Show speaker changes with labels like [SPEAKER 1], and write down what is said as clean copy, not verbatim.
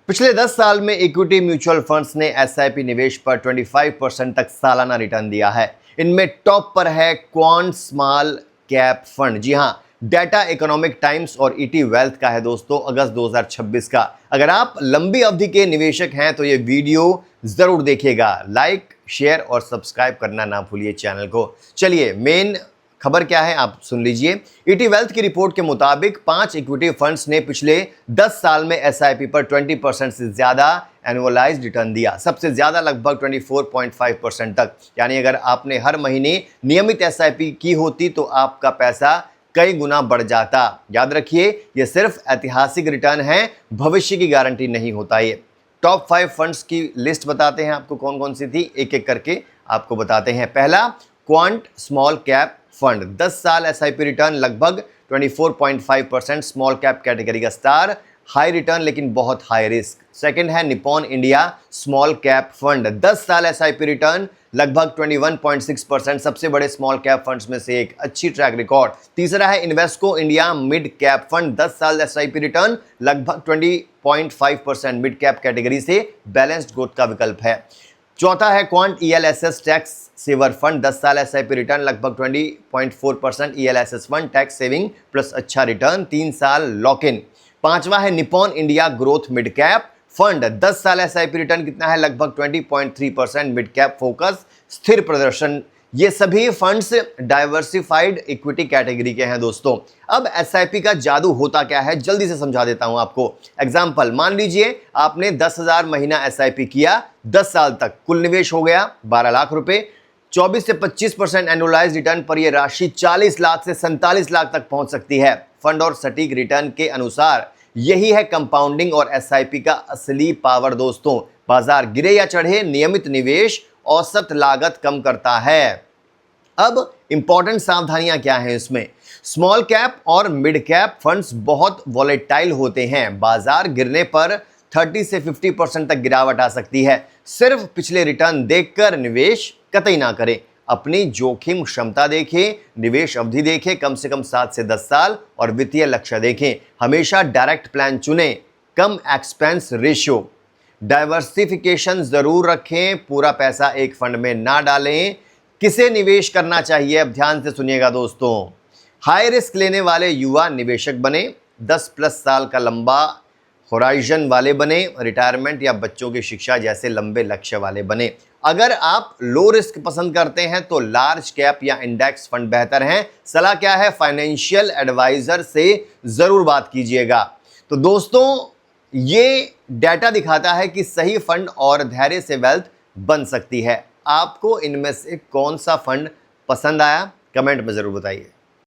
[SPEAKER 1] पिछले 10 साल में इक्विटी म्यूचुअल फंड्स ने एसआईपी निवेश पर 25% तक सालाना रिटर्न दिया है। इनमें टॉप पर है क्वांट स्मॉल कैप फंड। जी हां, डाटा इकोनॉमिक टाइम्स और ईटी वेल्थ का है दोस्तों, अगस्त 2026 का। अगर आप लंबी अवधि के निवेशक हैं तो ये वीडियो जरूर देखिएगा। लाइक, शेयर और सब्सक्राइब करना ना भूलिए चैनल को। चलिए, मेन खबर क्या है आप सुन लीजिए। ईटी वेल्थ की रिपोर्ट के मुताबिक 5 इक्विटी फंड्स ने पिछले 10 साल में एसआईपी पर 20% से ज्यादा एनुअलाइज्ड रिटर्न दिया। सबसे ज्यादा लगभग 24.5% तक। यानी अगर आपने हर महीने नियमित एसआईपी की होती तो आपका पैसा कई गुना बढ़ जाता। याद रखिए, यह सिर्फ ऐतिहासिक रिटर्न है, भविष्य की गारंटी नहीं होता। ये टॉप 5 फंड्स की लिस्ट बताते हैं आपको कौन कौन सी थी, एक एक करके आपको बताते हैं। पहला, क्वांट स्मॉल कैप फंड, 10 साल एसआईपी रिटर्न लगभग 24.5%, स्मॉल कैप कैटेगरी का स्टार, हाई रिटर्न लेकिन बहुत हाई रिस्क। सेकंड है Nippon India small cap fund, 10 साल एसआईपी रिटर्न लगभग 21.6%, सबसे बड़े स्मॉल कैप फंड्स में से एक, अच्छी ट्रैक रिकॉर्ड। तीसरा है Invesco India mid cap fund, 10 साल एसआईपी रिटर्न लगभग 20.5%, मिड कैप कैटेगरी से बैलेंस्ड ग्रोथ का विकल्प है। चौथा है Quant ELSS tax saver fund, 10 साल एसआईपी रिटर्न लगभग 20.4%, ELSS fund tax saving plus अच्छा रिटर्न, 3 साल लॉक इन। पांचवा है Nippon India growth mid cap fund, 10 साल एसआईपी रिटर्न कितना है, लगभग 20.3%, मिड कैप फोकस, स्थिर प्रदर्शन। ये सभी फंड्स डाइवर्सिफाइड इक्विटी कैटेगरी के हैं दोस्तों। अब एसआईपी का जादू होता क्या है, जल्दी से समझा देता हूं आपको। एग्जांपल, मान लीजिए आपने 10,000 महीना एसआईपी किया, 10 साल तक, कुल निवेश हो गया 12 लाख रुपए। 24 से 25% एनुअलाइज रिटर्न पर यह राशि 40 लाख से 47 लाख तक पहुंच सकती है। फंड और सटीक रिटर्न के अनुसार यही है कंपाउंडिंग और एसआईपी का असली पावर दोस्तों। बाजार गिरे या चढ़े, नियमित निवेश औसत लागत कम करता है। अब इंपॉर्टेंट सावधानियां क्या हैं इसमें। स्मॉल कैप और मिड कैप फंड्स बहुत वॉलेटाइल होते हैं। बाजार गिरने पर 30 से 50% तक गिरावट आ सकती है। सिर्फ पिछले रिटर्न देखकर निवेश कतई ना करें। अपनी जोखिम क्षमता देखें, निवेश अवधि देखें, कम से कम 7 से 10 साल, और वित्तीय लक्ष्य देखें। हमेशा डायरेक्ट प्लान चुनें, कम एक्सपेंस रेशियो। डाइवर्सिफिकेशन जरूर रखें, पूरा पैसा एक फंड में ना डालें। किसे निवेश करना चाहिए, अब ध्यान से सुनिएगा दोस्तों। हाई रिस्क लेने वाले युवा निवेशक बने, 10+ साल का लंबा होराइजन वाले बने, रिटायरमेंट या बच्चों की शिक्षा जैसे लंबे लक्ष्य वाले बने। अगर आप लो रिस्क पसंद करते हैं तो लार्ज कैप या इंडेक्स फंड बेहतर हैं। सलाह क्या है, फाइनेंशियल एडवाइजर से जरूर बात कीजिएगा। तो दोस्तों, ये डाटा दिखाता है कि सही फंड और धैर्य से वेल्थ बन सकती है। आपको इनमें से कौन सा फंड पसंद आया, कमेंट में जरूर बताइए।